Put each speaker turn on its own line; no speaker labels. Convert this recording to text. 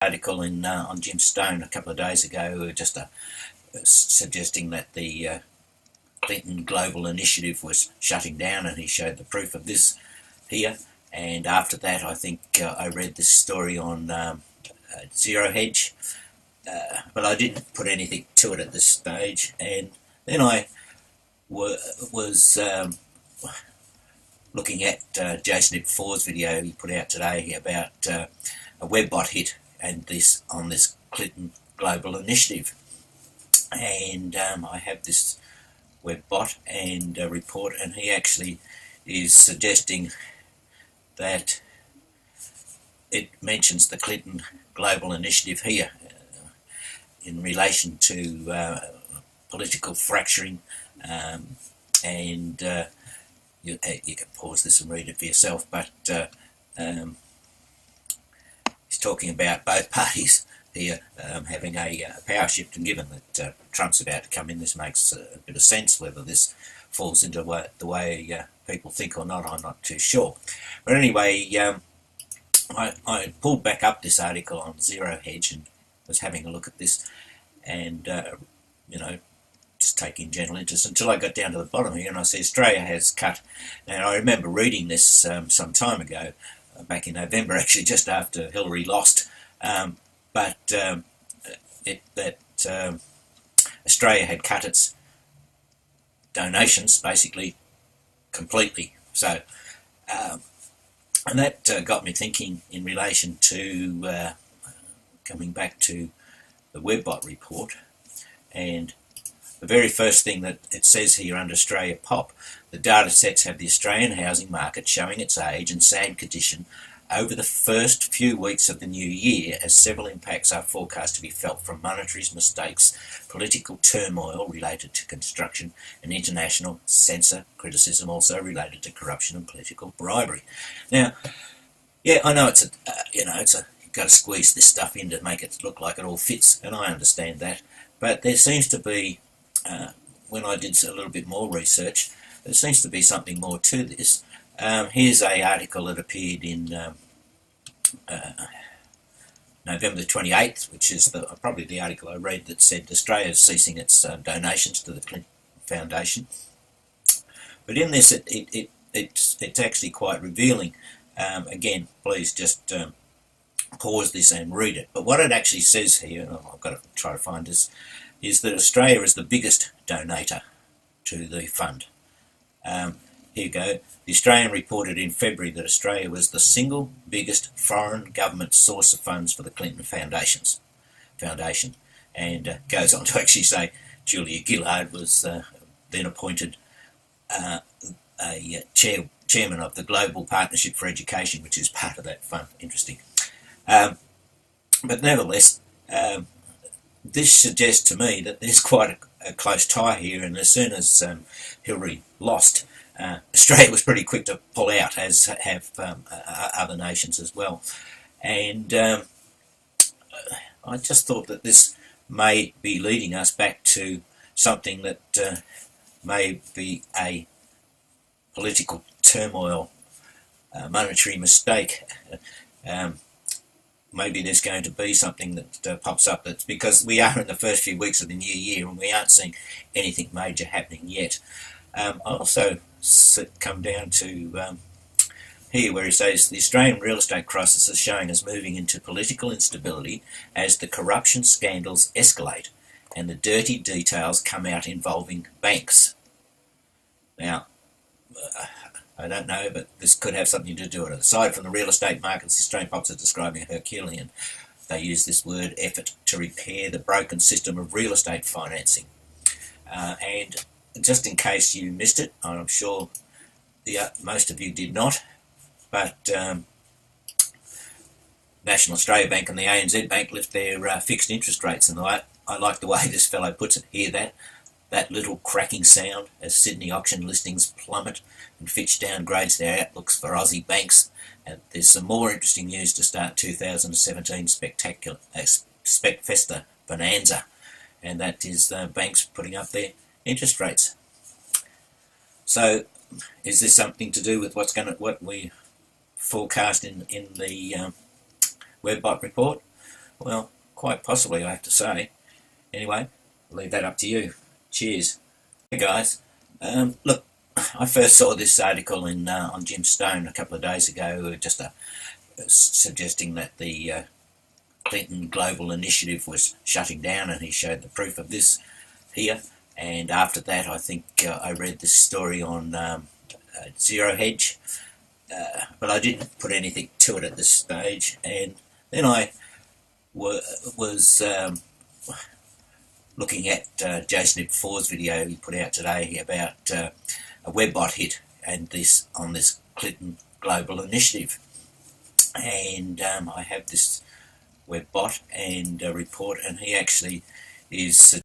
Article on Jim Stone a couple of days ago, just suggesting that the Clinton Global Initiative was shutting down, and he showed the proof of this here. And after that, I think I read this story on Zero Hedge, but I didn't put anything to it at this stage. And then I was looking at Jason Ipfor's video he put out today about a webbot hit and this on this Clinton Global Initiative. And I have this webbot and report, and he actually is suggesting that it mentions the Clinton Global Initiative here in relation to political fracturing, and you can pause this and read it for yourself, but he's talking about both parties here having a power shift, and given that Trump's about to come in, this makes a bit of sense. Whether this falls into the way people think or not, I'm not too sure. But anyway, I pulled back up this article on Zero Hedge and was having a look at this, and just taking general interest until I got down to the bottom here, and I see Australia has cut. And I remember reading this some time ago, back in November, actually, just after Hillary lost. Australia had cut its donations basically completely. So, and that got me thinking in relation to coming back to the Webbot report, and the very first thing that it says here under Australia Pop, the data sets have the Australian housing market showing its age and sad condition over the first few weeks of the new year, as several impacts are forecast to be felt from monetary mistakes, political turmoil related to construction, and international censor criticism also related to corruption and political bribery. Now, yeah, I know it's you've got to squeeze this stuff in to make it look like it all fits, and I understand that, but there seems to be, when I did a little bit more research, there seems to be something more to this. Here's an article that appeared in November the 28th, which is probably the article I read, that said Australia is ceasing its donations to the Clinton Foundation. But in this, it's actually quite revealing. Again, please just pause this and read it. But what it actually says here, and I've got to try to find this, is that Australia is the biggest donator to the fund. Here you go. The Australian reported in February that Australia was the single biggest foreign government source of funds for the Clinton Foundation, and goes on to actually say Julia Gillard was then appointed chairman of the Global Partnership for Education, which is part of that fund. Interesting. But nevertheless, this suggests to me that there's quite a close tie here, and as soon as Hillary lost, Australia was pretty quick to pull out, as have other nations as well. And I just thought that this may be leading us back to something that may be a political turmoil, monetary mistake. Maybe there's going to be something that pops up. That's because we are in the first few weeks of the new year and we aren't seeing anything major happening yet. I also come down to here where he says the Australian real estate crisis is showing us moving into political instability as the corruption scandals escalate and the dirty details come out involving banks. Now, I don't know, but this could have something to do with it. Aside from the real estate markets, the Australian Pops are describing a Herculean, they use this word, effort to repair the broken system of real estate financing. And just in case you missed it, I'm sure most of you did not, but National Australia Bank and the ANZ Bank lift their fixed interest rates, and I like the way this fellow puts it. Hear that little cracking sound as Sydney auction listings plummet and Fitch downgrades their outlooks for Aussie banks. And there's some more interesting news to start 2017 Specfesta bonanza, and that is banks putting up their interest rates. So, is this something to do with what we forecast in the Webbot report? Well, quite possibly, I have to say. Anyway, I'll leave that up to you. Cheers. Hey guys, look, I first saw this article on Jim Stone a couple of days ago, just suggesting that the Clinton Global Initiative was shutting down, and he showed the proof of this here. And after that, I think I read this story on Zero Hedge, but I didn't put anything to it at this stage. And then I was looking at Jason Ipfor's video he put out today about a webbot hit and this on this Clinton Global Initiative. And I have this webbot and a report, and he actually is